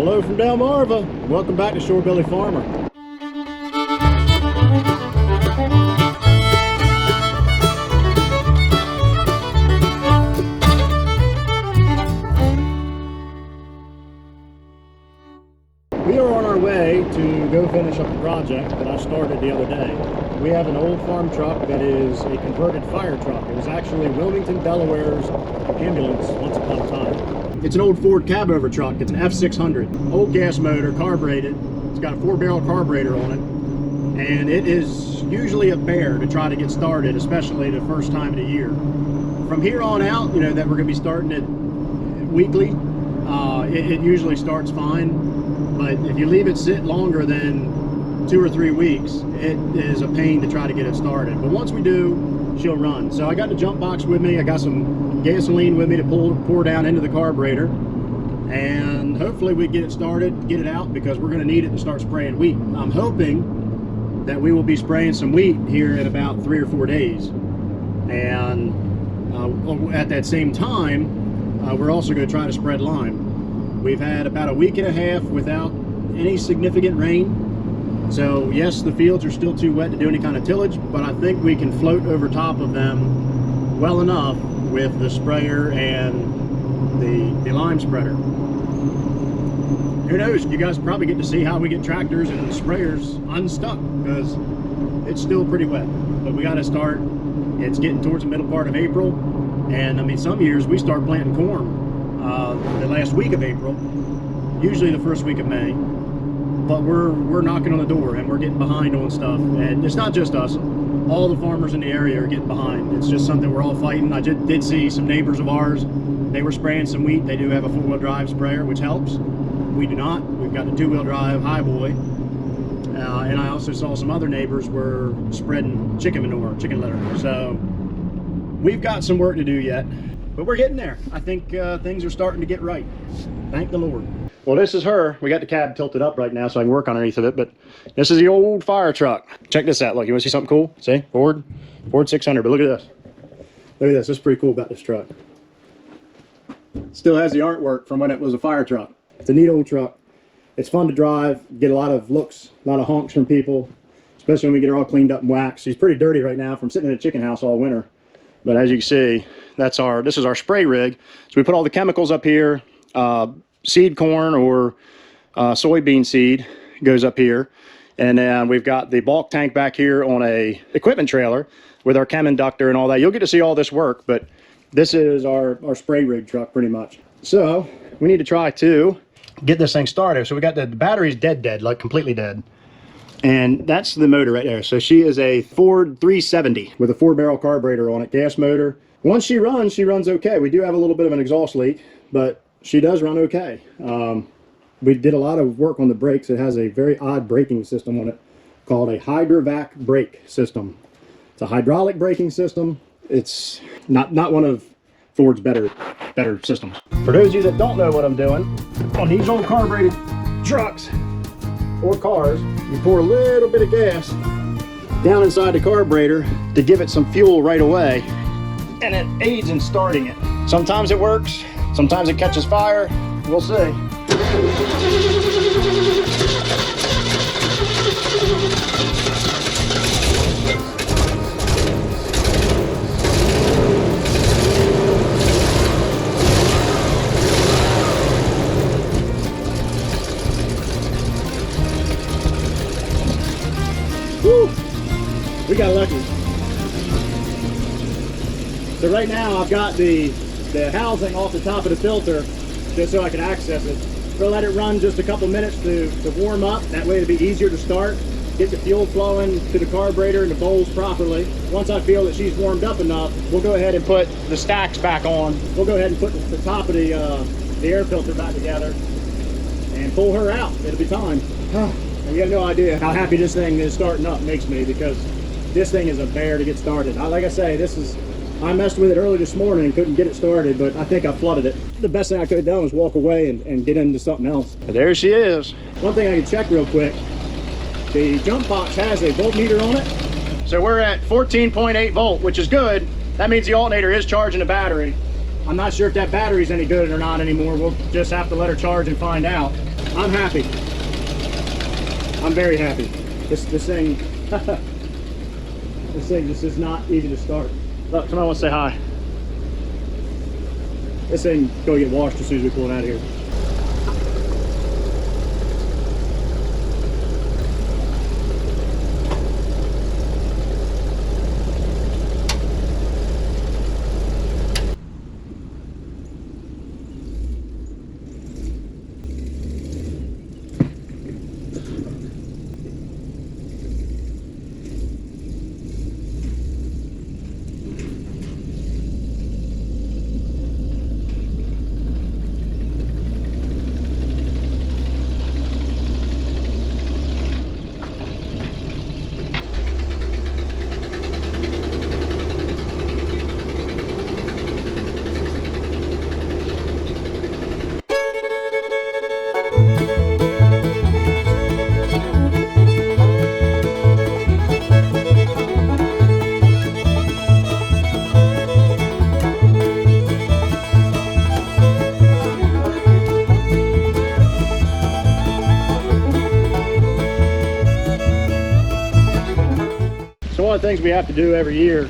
Hello from Delmarva. Welcome back to Shorebilly Farmer. We are on our way to go finish up a project that I started the other day. We have an old farm truck that is a converted fire truck. It was actually Wilmington, Delaware's ambulance once upon a time. It's an old Ford cab-over truck. It's an F600. Old gas motor, carbureted. It's got a 4-barrel carburetor on it. And it is usually a bear to try to get started, especially the first time of the year. From here on out, you know, that we're going to be starting it weekly, it usually starts fine. But if you leave it sit longer than 2 or 3 weeks, it is a pain to try to get it started. But once we do, she'll run. So I got the jump box with me. I got some gasoline with me to pour down into the carburetor. And hopefully we get it started, get it out, because we're going to need it to start spraying wheat. I'm hoping that we will be spraying some wheat here in about 3 or 4 days. And at that same time, we're also going to try to spread lime. We've had about a week and a half without any significant rain. So yes, the fields are still too wet to do any kind of tillage, but I think we can float over top of them well enough with the sprayer and the lime spreader. Who knows, you guys probably get to see how we get tractors and sprayers unstuck, because it's still pretty wet. But we got to start. It's getting towards the middle part of April, and I mean, some years we start planting corn the last week of April, usually the first week of May. But we're knocking on the door and we're getting behind on stuff. And it's not just us. All the farmers in the area are getting behind. It's just something we're all fighting. I just did see some neighbors of ours. They were spraying some wheat. They do have a 4-wheel drive sprayer, which helps. We do not. We've got the 2-wheel drive Highboy. And I also saw some other neighbors were spreading chicken manure, chicken litter. So we've got some work to do yet. But we're getting there. I think things are starting to get right. Thank the Lord. Well, this is her. We got the cab tilted up right now so I can work underneath of it, but this is the old fire truck. Check this out. Look, you want to see something cool? See? Ford 600, but look at this. Look at this. This is pretty cool about this truck. Still has the artwork from when it was a fire truck. It's a neat old truck. It's fun to drive. Get a lot of looks, a lot of honks from people, especially when we get her all cleaned up and waxed. She's pretty dirty right now from sitting in a chicken house all winter. But as you can see, this is our spray rig. So we put all the chemicals up here. Seed corn or soybean seed goes up here. And then we've got the bulk tank back here on a equipment trailer with our chem inductor and all that. You'll get to see all this work, but this is our spray rig truck pretty much. So we need to try to get this thing started. So we got the battery's dead, like completely dead. And that's the motor right there. So she is a Ford 370 with a 4-barrel carburetor on it, gas motor. Once she runs okay. We do have a little bit of an exhaust leak, but she does run okay. We did a lot of work on the brakes. It has a very odd braking system on it called a Hydrovac brake system. It's a hydraulic braking system. It's not one of Ford's better systems. For those of you that don't know what I'm doing, on these old carbureted trucks or cars, you pour a little bit of gas down inside the carburetor to give it some fuel right away, and it aids in starting it. Sometimes it works, sometimes it catches fire. We'll see. Woo! We got lucky. So right now I've got the housing off the top of the filter just so I can access it. We'll let it run just a couple minutes to warm up. That way it'll be easier to start, get the fuel flowing to the carburetor and the bowls properly. Once I feel that she's warmed up enough, we'll go ahead and put the stacks back on. We'll go ahead and put the top of the air filter back together and pull her out. It'll be time. And you have no idea how happy this thing is starting up makes me, because this thing is a bear to get started. Like I say, I messed with it early this morning and couldn't get it started, but I think I flooded it. The best thing I could have done was walk away and get into something else. But there she is. One thing I can check real quick, the jump box has a voltmeter on it. So we're at 14.8 volt, which is good. That means the alternator is charging the battery. I'm not sure if that battery's any good or not anymore. We'll just have to let her charge and find out. I'm happy. I'm very happy. This thing, this thing just is not easy to start. Look, somebody wants to say hi. This thing go get washed as soon as we pull it out of here. So one of the things we have to do every year,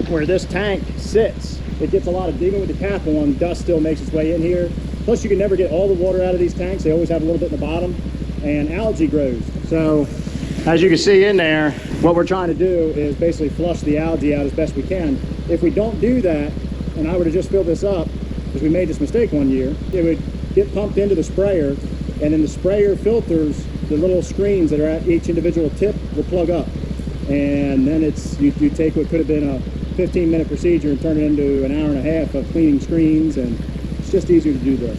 where this tank sits, it gets a lot of digging with the cap on, dust still makes its way in here. Plus you can never get all the water out of these tanks. They always have a little bit in the bottom, and algae grows. So as you can see in there, what we're trying to do is basically flush the algae out as best we can. If we don't do that, and I were to just fill this up, because we made this mistake one year, it would get pumped into the sprayer, and then the sprayer filters, the little screens that are at each individual tip will plug up. And then it's you take what could have been a 15-minute procedure and turn it into an hour and a half of cleaning screens, and it's just easier to do this.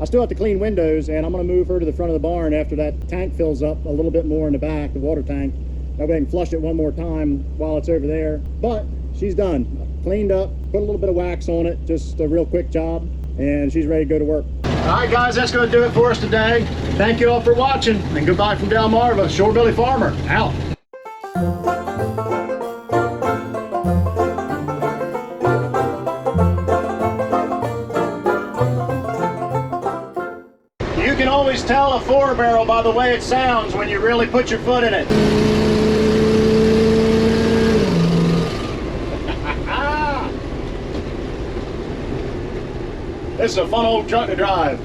Still have to clean windows, and I'm going to move her to the front of the barn after that tank fills up a little bit more in the back, the water tank. That way I can flush it one more time while it's over there. But she's done. Cleaned up, put a little bit of wax on it, just a real quick job, and she's ready to go to work. All right, guys, that's going to do it for us today. Thank you all for watching, and goodbye from Delmarva, Shorebilly Farmer, out. You can always tell a 4-barrel by the way it sounds when you really put your foot in it. This is a fun old truck to drive.